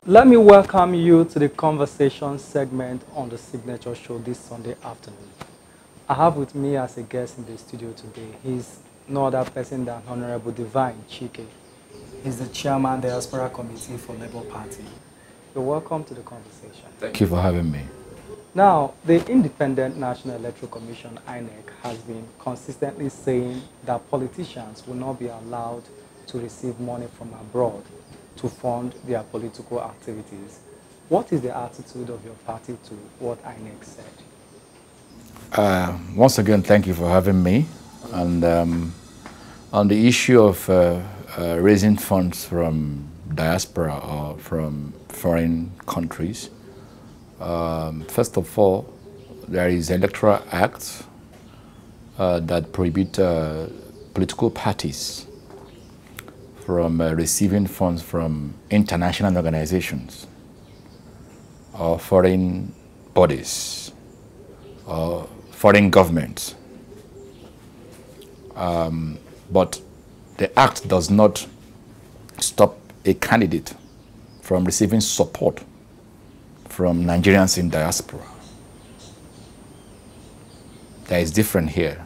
Let me welcome you to the conversation segment on the Signature Show this Sunday afternoon. I have with me as a guest in the studio today, he's no other person than Honorable Divine Chike. He's the chairman of the Diaspora Committee for Labour Party. You're welcome to the conversation. Thank you for having me. Now, the Independent National Electoral Commission, INEC, has been consistently saying that politicians will not be allowed to receive money from abroad to fund their political activities. What is the attitude of your party to what INEC said? Once again, thank you for having me. And on the issue of raising funds from diaspora or from foreign countries, first of all, there is an Electoral Act that prohibits political parties from receiving funds from international organizations or foreign bodies or foreign governments. But the act does not stop a candidate from receiving support from Nigerians in diaspora. There is different here.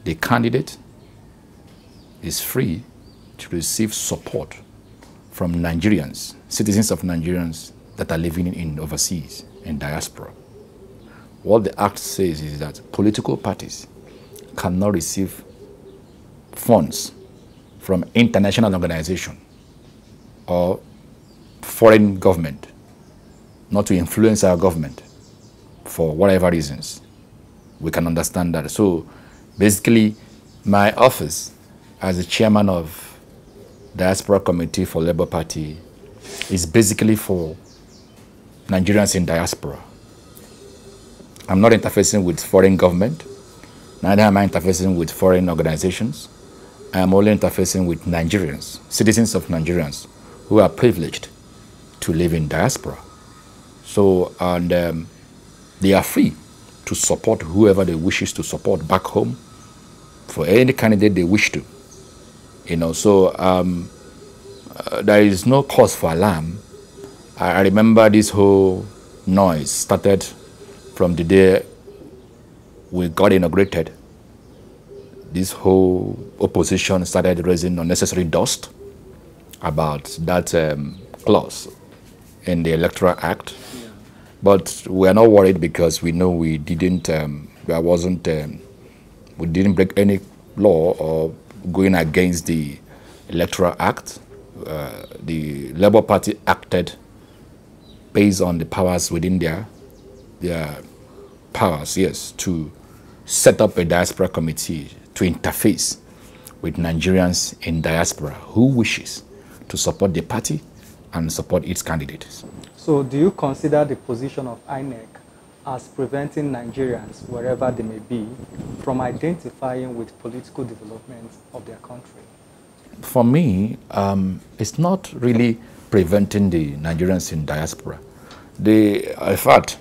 The candidate is free to receive support from Nigerians, citizens of Nigerians that are living in overseas, in diaspora. What the act says is that political parties cannot receive funds from international organization or foreign government, not to influence our government for whatever reasons. We can understand that. So basically, my office as the chairman of Diaspora Committee for Labour Party is basically for Nigerians in diaspora. I'm not interfacing with foreign government, neither am I interfacing with foreign organizations. I am only interfacing with Nigerians, citizens of Nigerians who are privileged to live in diaspora. So, and they are free to support whoever they wishes to support back home for any candidate they wish to. You know, so there is no cause for alarm. I remember this whole noise started from the day we got inaugurated. This whole opposition started raising unnecessary dust about that clause in the Electoral Act. Yeah. But we are not worried because we know we didn't, we didn't break any law or going against the Electoral Act. The Labour Party acted based on the powers within their powers, yes, to set up a diaspora committee to interface with Nigerians in diaspora who wishes to support the party and support its candidates. So do you consider the position of INEC as preventing Nigerians, wherever they may be, from identifying with political development of their country? For me, it's not really preventing the Nigerians in diaspora. In fact,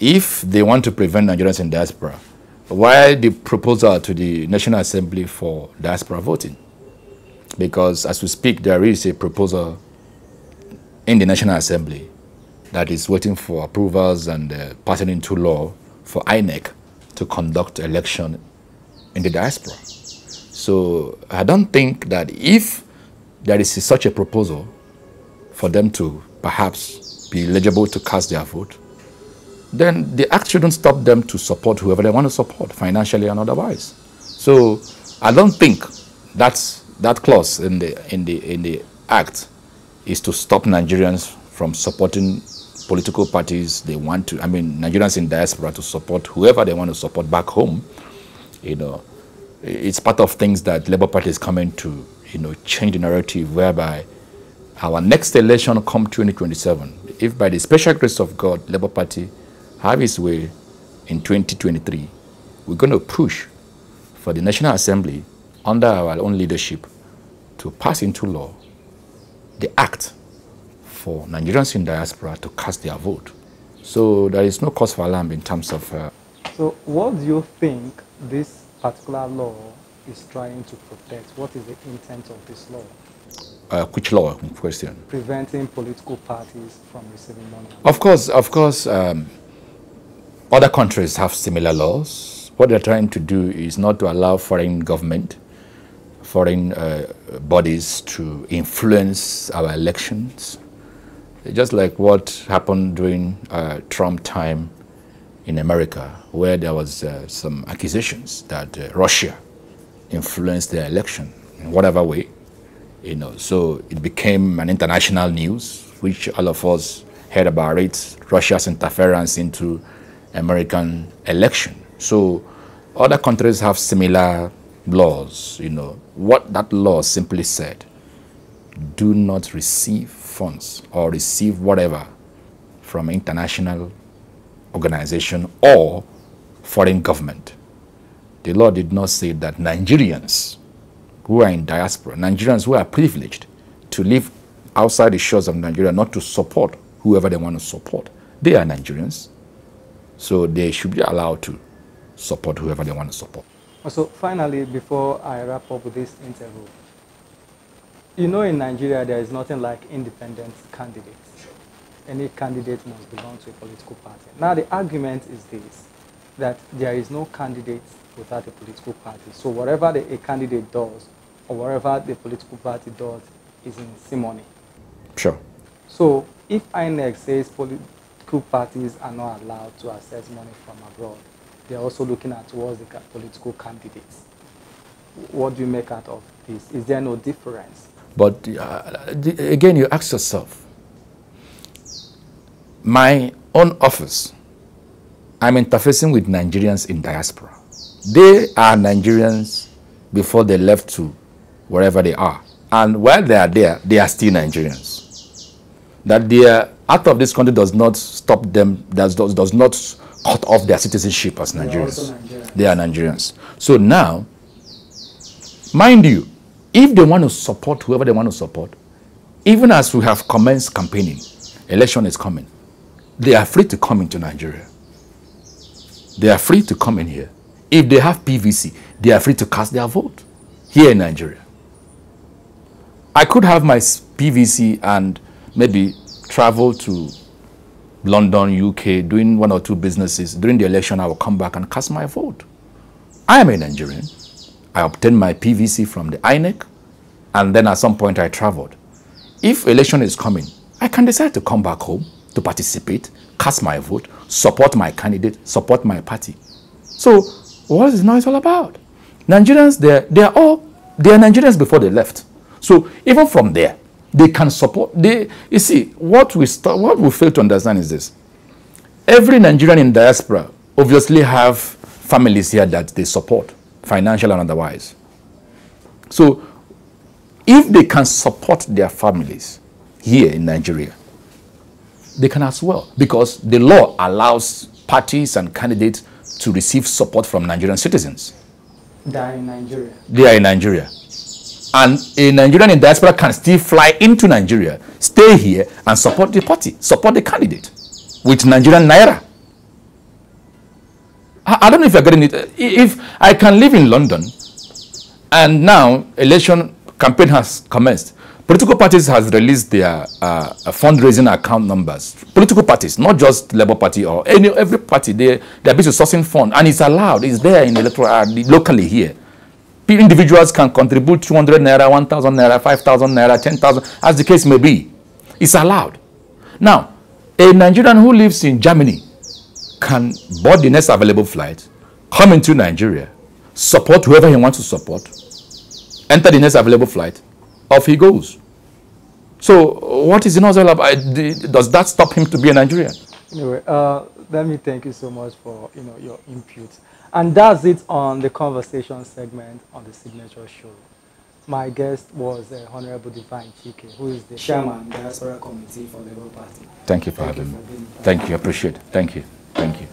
if they want to prevent Nigerians in diaspora, why the proposal to the National Assembly for diaspora voting? Because as we speak, there is a proposal in the National Assembly that is waiting for approvals and passing into law for INEC to conduct election in the diaspora. So I don't think that if there is such a proposal for them to perhaps be eligible to cast their vote, then the act shouldn't stop them to support whoever they want to support, financially and otherwise. So I don't think that clause in the act is to stop Nigerians from supporting political parties they want to. I mean, Nigerians in diaspora to support whoever they want to support back home. You know, it's part of things that Labour Party is coming to, change the narrative whereby our next election come 2027, if by the special grace of God, Labour Party have its way in 2023, we're going to push for the National Assembly under our own leadership to pass into law the act for Nigerians in diaspora to cast their vote. So there is no cause for alarm in terms of... So what do you think this particular law is trying to protect? What is the intent of this law? Which law in question? Preventing political parties from receiving money. Of course, other countries have similar laws. What they're trying to do is not to allow foreign government, foreign bodies to influence our elections. Just like what happened during Trump time in America, where there was some accusations that Russia influenced their election in whatever way. So it became an international news, which all of us heard about it, Russia's interference into American election. So other countries have similar laws. What that law simply said: do not receive funds or receive whatever from international organization or foreign government. The law did not say that Nigerians who are in diaspora, Nigerians who are privileged to live outside the shores of Nigeria, not to support whoever they want to support. They are Nigerians, so they should be allowed to support whoever they want to support. So finally, before I wrap up with this interview, in Nigeria there is nothing like independent candidates. Sure. Any candidate must belong to a political party. Now the argument is this, that there is no candidate without a political party. So whatever a candidate does, or whatever the political party does, is in simony. Sure. So if INEC says political parties are not allowed to access money from abroad, they are also looking at towards the political candidates. What do you make out of this? Is there no difference? But again, you ask yourself, my own office, I'm interfacing with Nigerians in diaspora. They are Nigerians before they left to wherever they are. And while they are there, they are still Nigerians. That they are out of this country does not stop them, does not cut off their citizenship as Nigerians. They are Nigerians. So now, mind you, if they want to support whoever they want to support, even as we have commenced campaigning, election is coming, they are free to come into Nigeria. They are free to come in here. If they have PVC, they are free to cast their vote here in Nigeria. I could have my PVC and maybe travel to London, UK, doing 1 or 2 businesses. During the election, I will come back and cast my vote. I am a Nigerian. I obtained my PVC from the INEC, and then at some point I traveled. If election is coming, I can decide to come back home to participate, cast my vote, support my candidate, support my party. So what is the noise all about? Nigerians, they are Nigerians before they left. So even from there, they can support. You see, what we fail to understand is this. Every Nigerian in diaspora obviously have families here that they support, financial and otherwise. So if they can support their families here in Nigeria, they can as well, because the law allows parties and candidates to receive support from Nigerian citizens. They are in Nigeria. They are in Nigeria. And a Nigerian in diaspora can still fly into Nigeria, stay here, and support the party, support the candidate with Nigerian Naira. I don't know if you're getting it. If I can live in London, and now election campaign has commenced, political parties has released their fundraising account numbers. Political parties, not just Labour Party or every party, they're busy sourcing funds, and it's allowed. It's there in the electoral locally here. Individuals can contribute 200 naira, 1,000 naira, 5,000 naira, 10,000, as the case may be. It's allowed. Now, a Nigerian who lives in Germany can board the next available flight, come into Nigeria, support whoever he wants to support, enter the next available flight, off he goes. So what is the noise all about? Does that stop him to be a Nigerian? Anyway, let me thank you so much for your input. And that's it on the conversation segment on the Signature Show. My guest was Honorable Divine Chike, who is the Chairman, Diaspora Committee for the Labour Party. Thank you for having me. Thank you, I appreciate it. Thank you. Thank you.